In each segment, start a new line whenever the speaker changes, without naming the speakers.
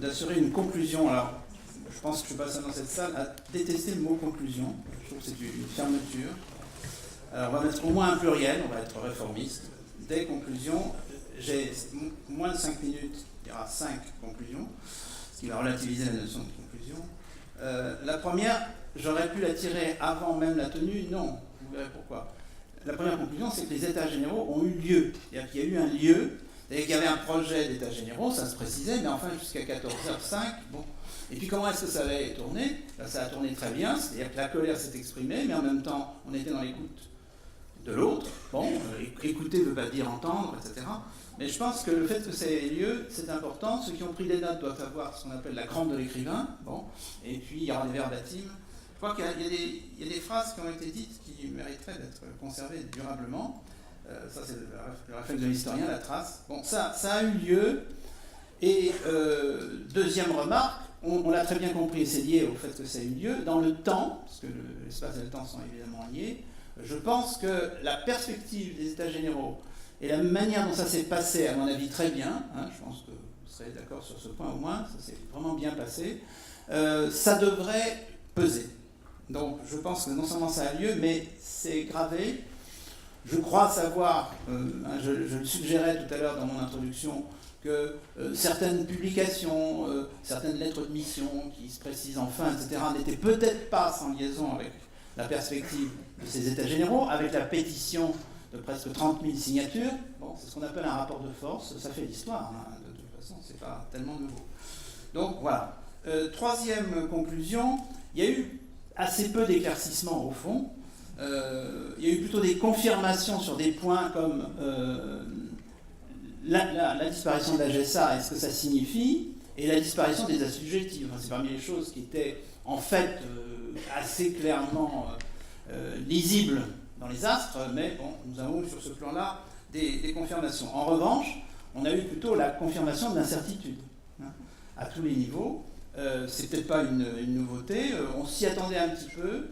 d'assurer une conclusion. Alors, je pense que je passe dans cette salle à détester le mot conclusion. Je trouve que c'est une fermeture. Alors, on va mettre au moins un pluriel, on va être réformiste. Des conclusions. J'ai moins de 5 minutes, il y aura 5 conclusions, ce qui va relativiser la notion de conclusion. La première, j'aurais pu la tirer avant même la tenue, non, vous verrez pourquoi. La première conclusion, c'est que les états généraux ont eu lieu, c'est-à-dire qu'il y a eu un lieu, c'est-à-dire qu'il y avait un projet d'états généraux, ça se précisait, mais enfin jusqu'à 14h05, bon. Et puis comment est-ce que ça avait tourné? Ça a tourné très bien, c'est-à-dire que la colère s'est exprimée, mais en même temps, on était dans l'écoute de l'autre. Bon, écouter ne veut pas dire entendre, etc. Mais je pense que le fait que ça ait lieu, c'est important. Ceux qui ont pris des notes doivent avoir ce qu'on appelle la crampe de l'écrivain. Bon, et puis il y aura des verbatims. Je crois qu'il y a des phrases qui ont été dites qui mériteraient d'être conservées durablement. Ça, c'est le réflexe de l'historien, la trace. Bon, ça a eu lieu. Et deuxième remarque, on l'a très bien compris, et c'est lié au fait que ça a eu lieu, dans le temps, parce que l'espace et le temps sont évidemment liés. Je pense que la perspective des États généraux et la manière dont ça s'est passé, à mon avis, très bien, hein, je pense que vous serez d'accord sur ce point au moins, ça s'est vraiment bien passé, ça devrait peser. Donc je pense que non seulement ça a lieu, mais c'est gravé. Je crois savoir, je le suggérais tout à l'heure dans mon introduction, que certaines publications, certaines lettres de mission qui se précisent enfin, etc., n'étaient peut-être pas sans liaison avec la perspective de ces États généraux, avec la pétition de presque 30 000 signatures. Bon, c'est ce qu'on appelle un rapport de force, ça fait l'histoire, hein, de toute façon, c'est pas tellement nouveau. Donc voilà. Troisième conclusion, il y a eu assez peu d'éclaircissements au fond. Il y a eu plutôt des confirmations sur des points comme la disparition de la GSA et ce que ça signifie, et la disparition des assujettis. Enfin, c'est parmi les choses qui étaient en fait assez clairement lisibles dans les astres, mais bon, nous avons eu sur ce plan-là des confirmations. En revanche, on a eu plutôt la confirmation de l'incertitude, hein, à tous les niveaux. C'est peut-être pas une nouveauté, on s'y attendait un petit peu.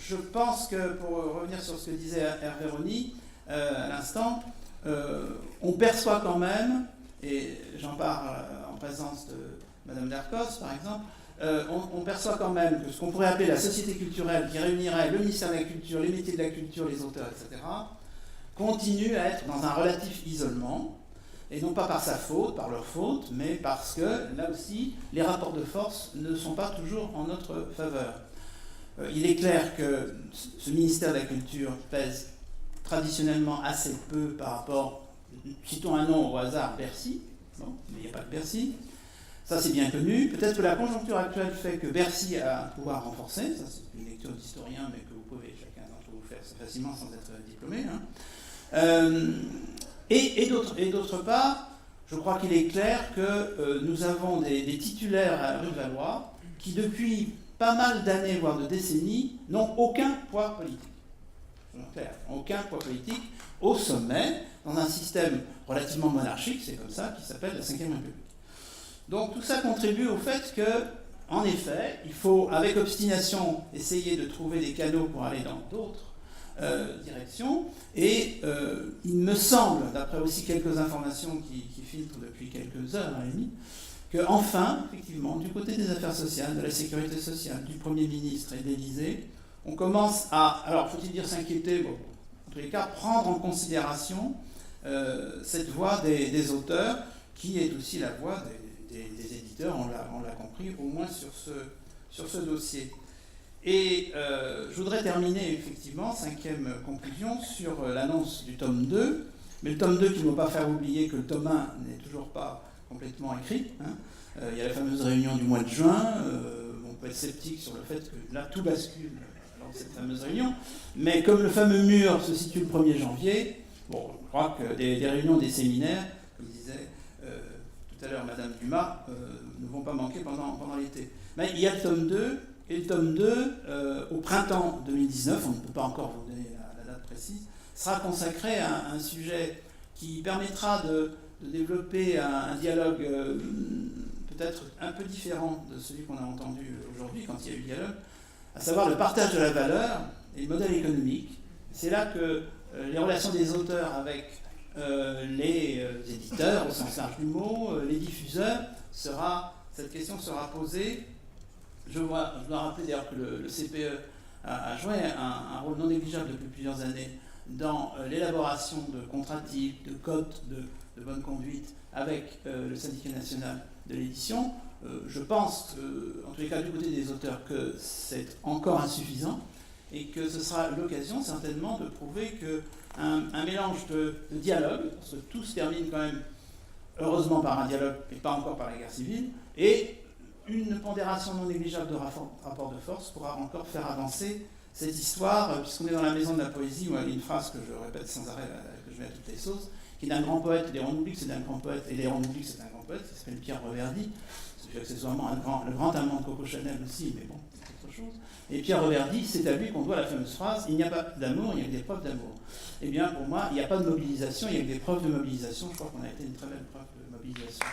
Je pense que, pour revenir sur ce que disait Hervé Rony à l'instant, on perçoit quand même, et j'en parle en présence de Madame Darcos par exemple, on perçoit quand même que ce qu'on pourrait appeler la société culturelle, qui réunirait le ministère de la Culture, les métiers de la culture, les auteurs, etc., continue à être dans un relatif isolement, et non pas par sa faute, par leur faute, mais parce que, là aussi, les rapports de force ne sont pas toujours en notre faveur. Il est clair que ce ministère de la Culture pèse traditionnellement assez peu par rapport, citons un nom au hasard, Bercy, bon, mais il n'y a pas que Bercy. Ça, c'est bien connu. Peut-être que la conjoncture actuelle fait que Bercy a un pouvoir renforcé. Ça, c'est une lecture d'historien, mais que vous pouvez chacun d'entre vous faire facilement sans être diplômé. Hein. Et d'autre part, je crois qu'il est clair que nous avons des titulaires à la rue de la Loi qui, depuis pas mal d'années, voire de décennies, n'ont aucun poids politique. Clair, aucun poids politique au sommet, dans un système relativement monarchique, c'est comme ça, qui s'appelle la Ve République. Donc tout ça contribue au fait que, en effet, il faut, avec obstination, essayer de trouver des canaux pour aller dans d'autres directions. Et il me semble, d'après aussi quelques informations qui filtrent depuis quelques heures à la limite, qu'enfin, effectivement, du côté des affaires sociales, de la sécurité sociale, du Premier ministre et de l'Élysée, on commence à, alors faut-il dire s'inquiéter, bon, en tous les cas, prendre en considération cette voix des auteurs, qui est aussi la voix des éditeurs, on l'a compris, au moins sur ce dossier. Et je voudrais terminer, effectivement, cinquième conclusion, sur l'annonce du tome 2, mais le tome 2 qui ne va pas faire oublier que le tome 1 n'est toujours pas complètement écrit. Hein. Il y a la fameuse réunion du mois de juin, on peut être sceptique sur le fait que là, tout bascule lors de cette fameuse réunion, mais comme le fameux mur se situe le 1er janvier, bon, je crois que des réunions, des séminaires, comme disait tout à l'heure Madame Dumas, ne vont pas manquer pendant l'été. Mais il y a le tome 2, et le tome 2, au printemps 2019, on ne peut pas encore vous donner la date précise, sera consacré à un sujet qui permettra de développer un dialogue peut-être un peu différent de celui qu'on a entendu aujourd'hui quand il y a eu dialogue, à savoir le partage de la valeur et le modèle économique. C'est là que les relations des auteurs avec les éditeurs, au sens large du mot, les diffuseurs, cette question sera posée. Je dois rappeler d'ailleurs que le CPE a joué un rôle non négligeable depuis plusieurs années dans l'élaboration de contrats types, de codes de bonne conduite avec le syndicat national de l'édition. Je pense, en tous les cas du côté des auteurs, que c'est encore insuffisant et que ce sera l'occasion certainement de prouver qu'un mélange de dialogue, parce que tout se termine quand même heureusement par un dialogue et pas encore par la guerre civile, et une pondération non négligeable de rapport de force pourra encore faire avancer cette histoire, puisqu'on est dans la maison de la poésie, où il y a une phrase que je répète sans arrêt, que je mets à toutes les sauces, qui est d'un grand poète, Léon Noublic, c'est d'un grand poète, et Léon Noublic, c'est un grand poète, qui s'appelle Pierre Reverdy, c'est accessoirement le grand amant de Coco Chanel aussi, mais bon, c'est autre chose. Et Pierre Reverdy, c'est à lui qu'on doit la fameuse phrase « Il n'y a pas d'amour, il y a que des preuves d'amour ». Eh bien, pour moi, il n'y a pas de mobilisation, il y a que des preuves de mobilisation. Je crois qu'on a été une très belle preuve de mobilisation.